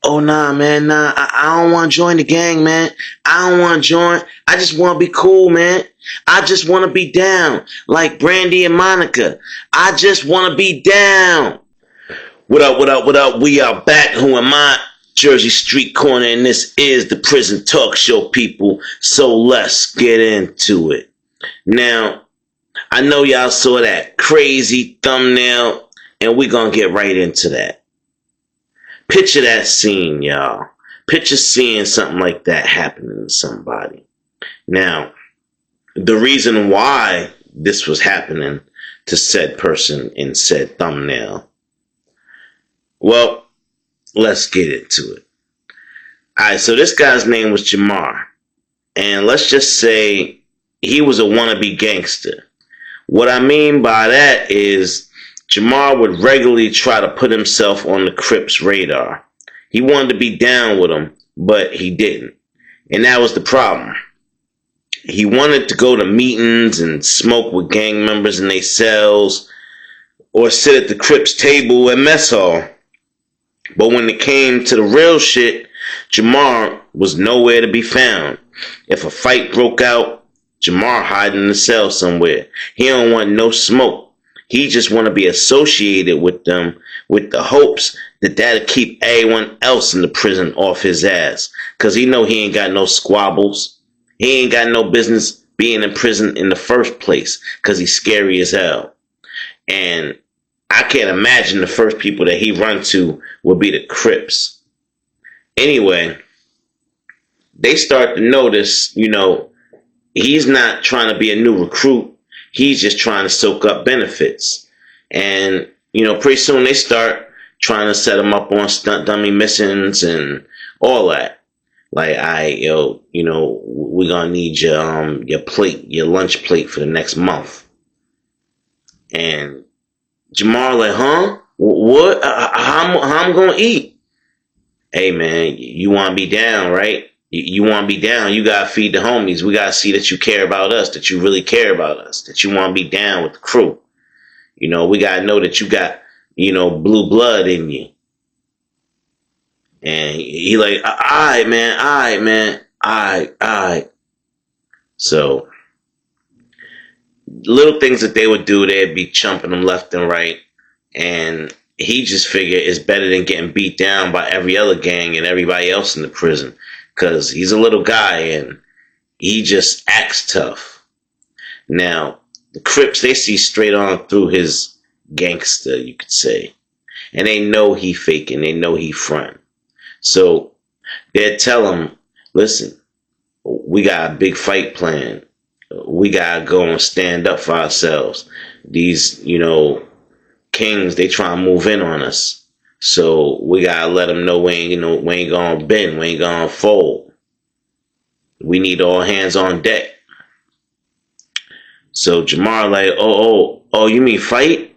Oh nah, man, nah. I don't want to join the gang, man. I don't want to join. I just want to be cool, man. I just want to be down, like Brandy and Monica. I just want to be down. What up? What up? What up? We are back. Who am I? Jersey Street Corner, and this is the Prison Talk Show, people. So let's get into it. Now, I know y'all saw that crazy thumbnail, and we're gonna get right into that. Picture that scene, y'all. Picture seeing something like that happening to somebody. Now, the reason why this was happening to said person in said thumbnail, well, let's get into it. Alright, so this guy's name was Jamar. And let's just say he was a wannabe gangster. What I mean by that is Jamar would regularly try to put himself on the Crips' radar. He wanted to be down with them, but he didn't. And that was the problem. He wanted to go to meetings and smoke with gang members in their cells or sit at the Crips' table at mess hall. But when it came to the real shit, Jamar was nowhere to be found. If a fight broke out, Jamar hiding in the cell somewhere. He don't want no smoke. He just want to be associated with them with the hopes that that'll keep everyone else in the prison off his ass. Because he know he ain't got no squabbles. He ain't got no business being in prison in the first place because he's scary as hell. And I can't imagine the first people that he run to would be the Crips. Anyway, they start to notice, he's not trying to be a new recruit. He's just trying to soak up benefits. And, pretty soon they start trying to set him up on stunt dummy missions and all that. Like, we're going to need your plate, your lunch plate for the next month. And Jamar like, huh? What? How I'm going to eat? Hey, man, you want to be down, right? You want to be down. You got to feed the homies. We got to see that you care about us, that you really care about us, that you want to be down with the crew. We got to know that you got, blue blood in you. And he like, all right, man. All right. So, little things that they would do, they'd be chumping them left and right. And he just figured it's better than getting beat down by every other gang and everybody else in the prison. Because he's a little guy and he just acts tough. Now, the Crips, they see straight on through his gangster, you could say. And they know he faking. They know he front. So they'll tell him, listen, we got a big fight plan. We got to go and stand up for ourselves. These, kings, they try to move in on us. So we gotta let them know we ain't gonna bend, we ain't gonna fold. We need all hands on deck. So Jamar like, oh, you mean fight?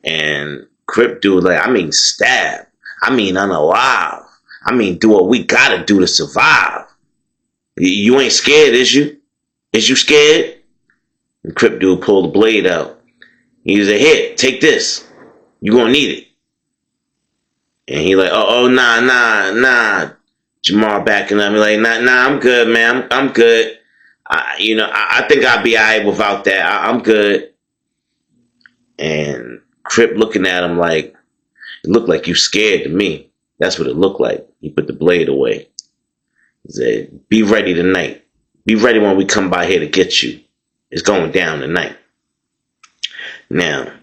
And Crip dude like, I mean stab. I mean unalive. I mean do what we gotta do to survive. You ain't scared, is you? Is you scared? And Crip dude pulled the blade out. He was like, here, take this. You gonna need it. And he like, nah. Jamar backing up. He like, nah, I'm good, man. I'm good. I think I'll be all right without that. I'm good. And Crip looking at him like, it looked like you scared to me. That's what it looked like. He put the blade away. He said, be ready tonight. Be ready when we come by here to get you. It's going down tonight. Now,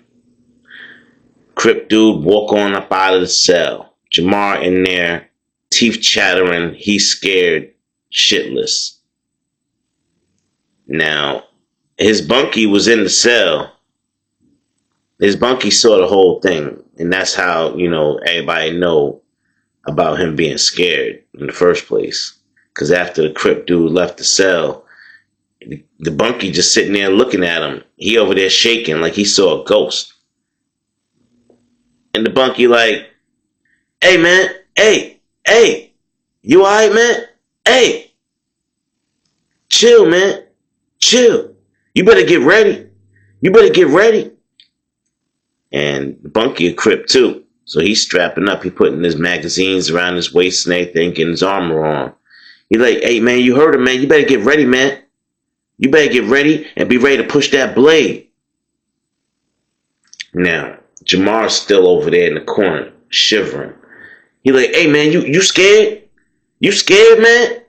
Crip dude walk on up out of the cell. Jamar in there, teeth chattering. He's scared shitless. Now, his bunkie was in the cell. His bunkie saw the whole thing. And that's how, everybody know about him being scared in the first place. Because after the Crip dude left the cell, the bunkie just sitting there looking at him. He over there shaking like he saw a ghost. And the bunkie like, hey, man, hey, you all right, man? Hey, chill, man, chill. You better get ready. And the bunkie a Crip too. So he's strapping up. He putting his magazines around his waist and everything, getting his armor on. He like, hey man, you heard him, man. You better get ready, man. You better get ready and be ready to push that blade. Now, Jamar's still over there in the corner, shivering. He like, hey man, you scared? You scared, man?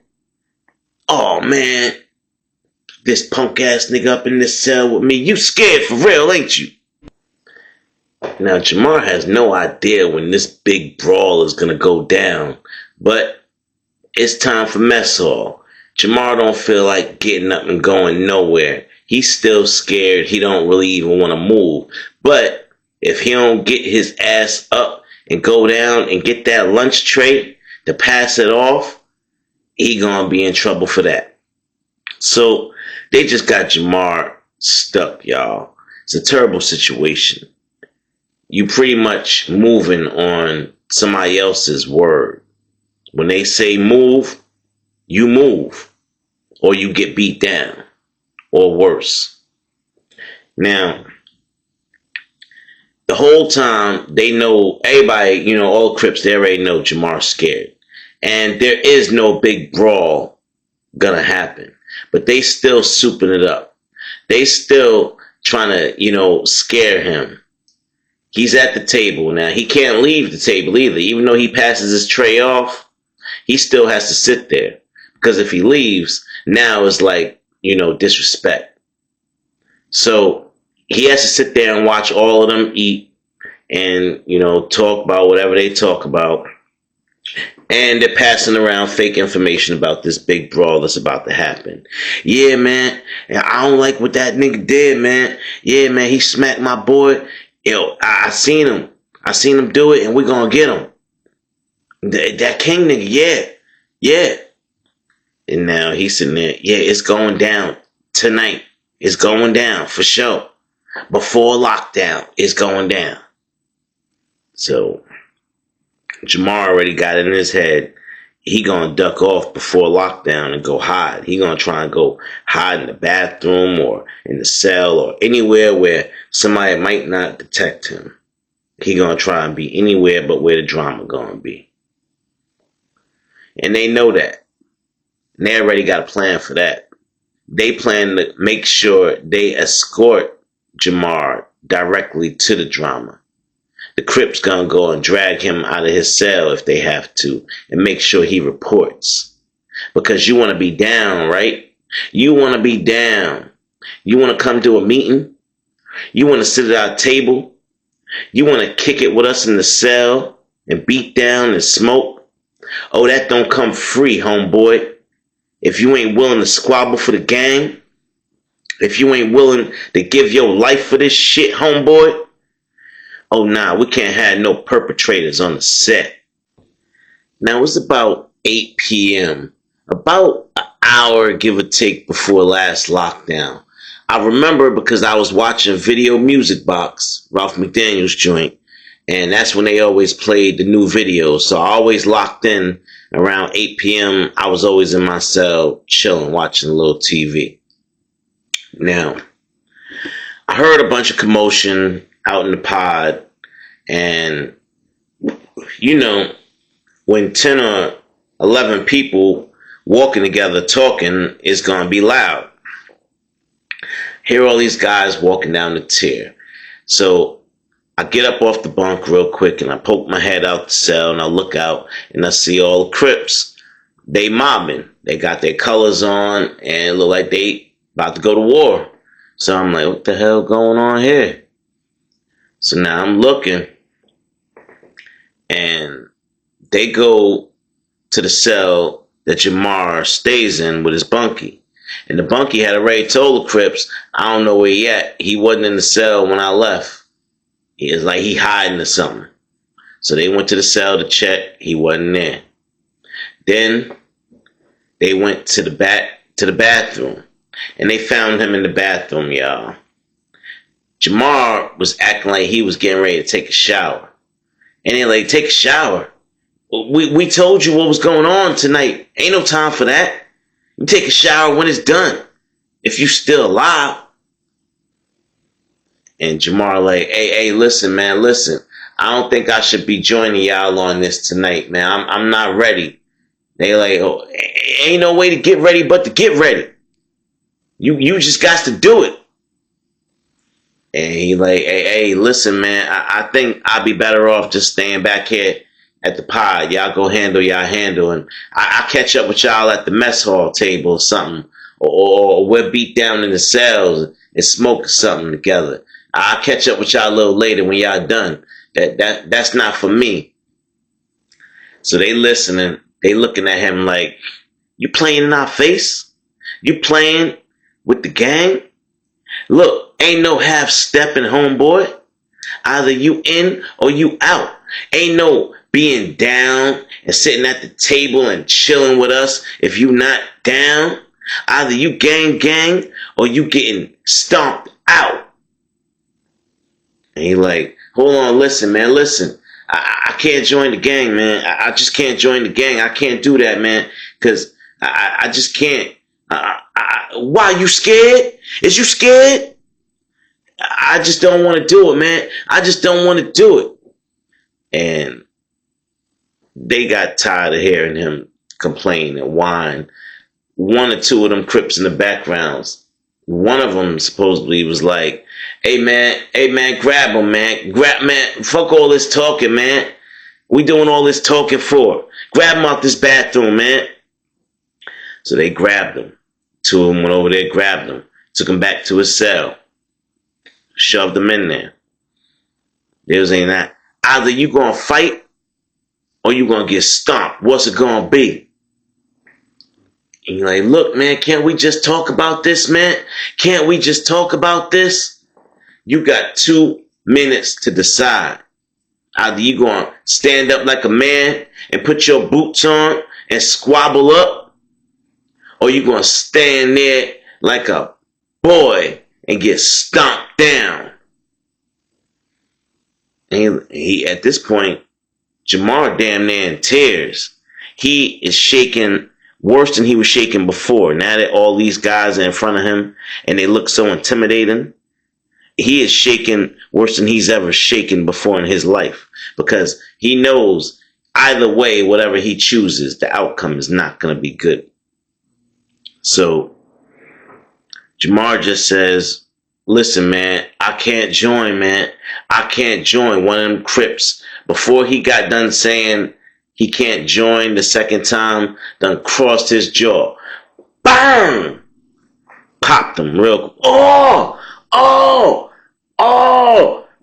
Oh man, this punk ass nigga up in this cell with me. You scared for real, ain't you? Now, Jamar has no idea when this big brawl is gonna go down, but it's time for mess hall. Jamar don't feel like getting up and going nowhere. He's still scared. He don't really even want to move. But if he don't get his ass up and go down and get that lunch tray to pass it off, he gonna be in trouble for that. So they just got Jamar stuck, y'all. It's a terrible situation. You pretty much moving on somebody else's word. When they say move, you move, or you get beat down, or worse. Now, the whole time they know, everybody, all the Crips, they already know Jamar's scared. And there is no big brawl gonna happen. But they still souping it up. They still trying to, scare him. He's at the table now. He can't leave the table either. Even though he passes his tray off, he still has to sit there. Because if he leaves, now it's like, disrespect. So he has to sit there and watch all of them eat and, talk about whatever they talk about. And they're passing around fake information about this big brawl that's about to happen. Yeah, man. I don't like what that nigga did, man. Yeah, man. He smacked my boy. Yo, I seen him. I seen him do it, and we're going to get him. That King nigga, yeah. Yeah. And now he's sitting there. Yeah, it's going down tonight. It's going down for sure. Before lockdown, it's going down. So Jamar already got it in his head. He gonna duck off before lockdown and go hide. He gonna try and go hide in the bathroom or in the cell or anywhere where somebody might not detect him. He gonna try and be anywhere but where the drama gonna be. And they know that. And they already got a plan for that. They plan to make sure they escort Jamar directly to the drama. The Crips gonna go and drag him out of his cell if they have to and make sure he reports. Because you want to be down, right? You want to be down. You want to come to a meeting? You want to sit at our table? You want to kick it with us in the cell and beat down and smoke? Oh, that don't come free, homeboy. If you ain't willing to squabble for the gang, if you ain't willing to give your life for this shit, homeboy, oh, nah, we can't have no perpetrators on the set. Now, it's about 8 p.m., about an hour, give or take, before last lockdown. I remember because I was watching Video Music Box, Ralph McDaniel's joint, and that's when they always played the new videos. So I always locked in around 8 p.m. I was always in my cell, chilling, watching a little TV. Now, I heard a bunch of commotion out in the pod, and when 10 or 11 people walking together talking, it's gonna be loud. Hear all these guys walking down the tier. So I get up off the bunk real quick and I poke my head out the cell and I look out and I see all the Crips. They mobbing. They got their colors on and it look like they about to go to war. So I'm like, what the hell going on here? So now I'm looking, and they go to the cell that Jamar stays in with his bunkie. And the bunkie had already told the Crips, I don't know where he at. He wasn't in the cell when I left. It's like he hiding or something. So they went to the cell to check. He wasn't there. Then they went to the bathroom, and they found him in the bathroom, y'all. Jamar was acting like he was getting ready to take a shower. And they're like, take a shower? We told you what was going on tonight. Ain't no time for that. You take a shower when it's done. If you still alive. And Jamar like, hey, listen, man, listen. I don't think I should be joining y'all on this tonight, man. I'm not ready. They like, oh, ain't no way to get ready but to get ready. You just got to do it. And he like, hey, listen, man, I think I'd be better off just staying back here at the pod. Y'all go handle y'all handle, and I catch up with y'all at the mess hall table or something, or we're beat down in the cells and smoke something together. I'll catch up with y'all a little later when y'all done. That's not for me. So they listening, they looking at him like, you playing in our face? You playing with the gang? Look, ain't no half stepping, homeboy. Either you in or you out. Ain't no being down and sitting at the table and chilling with us if you not down. Either you gang or you getting stomped out. And he like, hold on, listen, man, listen. I can't join the gang, man. I just can't join the gang. I can't do that, man, because I just can't. Why, you scared? Is you scared? I just don't want to do it, man. I just don't want to do it. And they got tired of hearing him complain and whine. One or two of them Crips in the backgrounds. One of them supposedly was like, hey man, grab him, man. Man, fuck all this talking, man. We doing all this talking for. Grab him out this bathroom, man. So they grabbed him. Two of them went over there, grabbed him, took him back to his cell, shoved him in there. They was saying that either you gonna fight or you gonna get stomped. What's it gonna be? And you're like, look, man, can't we just talk about this, man? Can't we just talk about this? You got 2 minutes to decide. Either you gonna stand up like a man and put your boots on and squabble up, or you gonna stand there like a boy and get stomped down. And he at this point, Jamar damn near in tears. He is shaking worse than he was shaking before. Now that all these guys are in front of him and they look so intimidating, he is shaking worse than he's ever shaken before in his life, because he knows either way, whatever he chooses, the outcome is not going to be good. So Jamar just says, listen, man, I can't join, man. I can't join. One of them Crips, before he got done saying he can't join the second time, done crossed his jaw. Bang! Popped him real quick. Oh!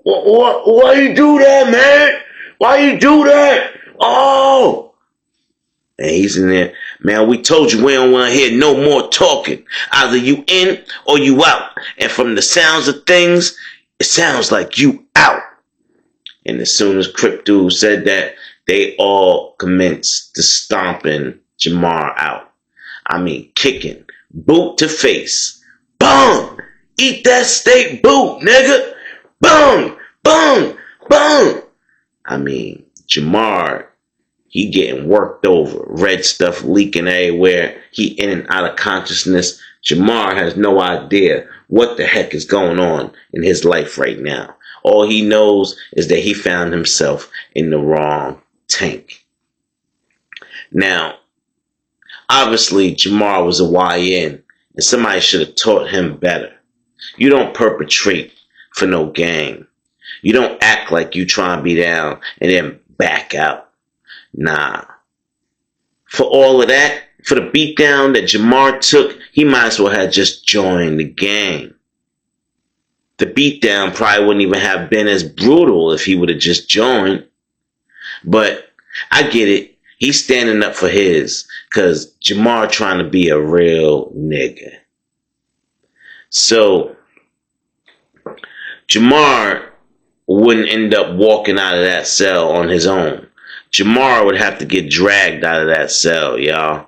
Why you do that, man? Why you do that? Oh! And he's in there. Man, we told you we don't want to hear no more talking. Either you in or you out. And from the sounds of things, it sounds like you out. And as soon as Crip Dude said that, they all commenced to stomping Jamar out. I mean, kicking, boot to face. Boom! Eat that steak boot, nigga! Boom! Boom! Boom! I mean, Jamar, he getting worked over. Red stuff leaking everywhere. He in and out of consciousness. Jamar has no idea what the heck is going on in his life right now. All he knows is that he found himself in the wrong tank. Now, obviously, Jamar was a YN, and somebody should have taught him better. You don't perpetrate for no gang. You don't act like you try and be down and then back out. Nah. For all of that, for the beatdown that Jamar took, he might as well have just joined the gang. The beatdown probably wouldn't even have been as brutal if he would have just joined. But I get it. He's standing up for his, because Jamar trying to be a real nigga. So Jamar wouldn't end up walking out of that cell on his own. Jamar would have to get dragged out of that cell, y'all.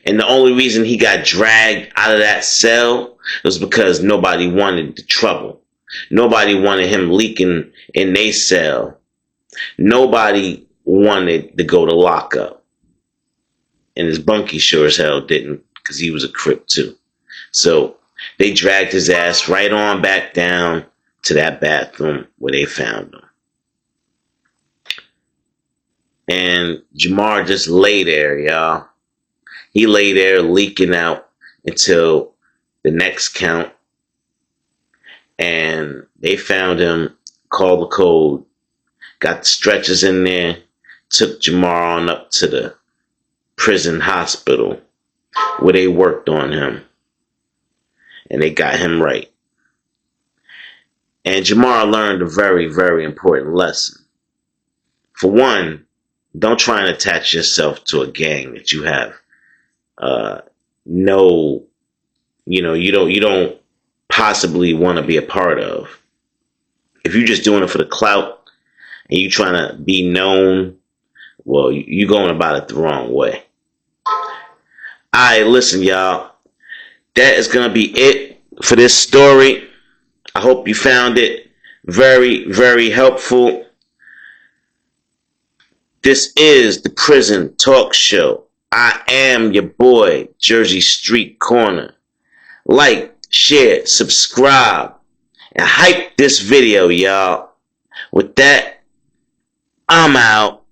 And the only reason he got dragged out of that cell was because nobody wanted the trouble. Nobody wanted him leaking in their cell. Nobody wanted to go to lockup. And his bunkie sure as hell didn't, because he was a Crip too. So they dragged his ass right on back down to that bathroom where they found him. And Jamar just lay there, y'all. He lay there leaking out until the next count. And they found him, called the code, got the stretchers in there, took Jamar on up to the prison hospital where they worked on him. And they got him right. And Jamar learned a very, very important lesson. For one, don't try and attach yourself to a gang that you have you don't possibly want to be a part of. If you're just doing it for the clout and you trying to be known, well, you're going about it the wrong way. Alright, listen, y'all. That is going to be it for this story. I hope you found it very, very helpful. This is the Prison Talk Show. I am your boy, Jersey Street Corner. Like, share, subscribe, and hype this video, y'all. With that, I'm out.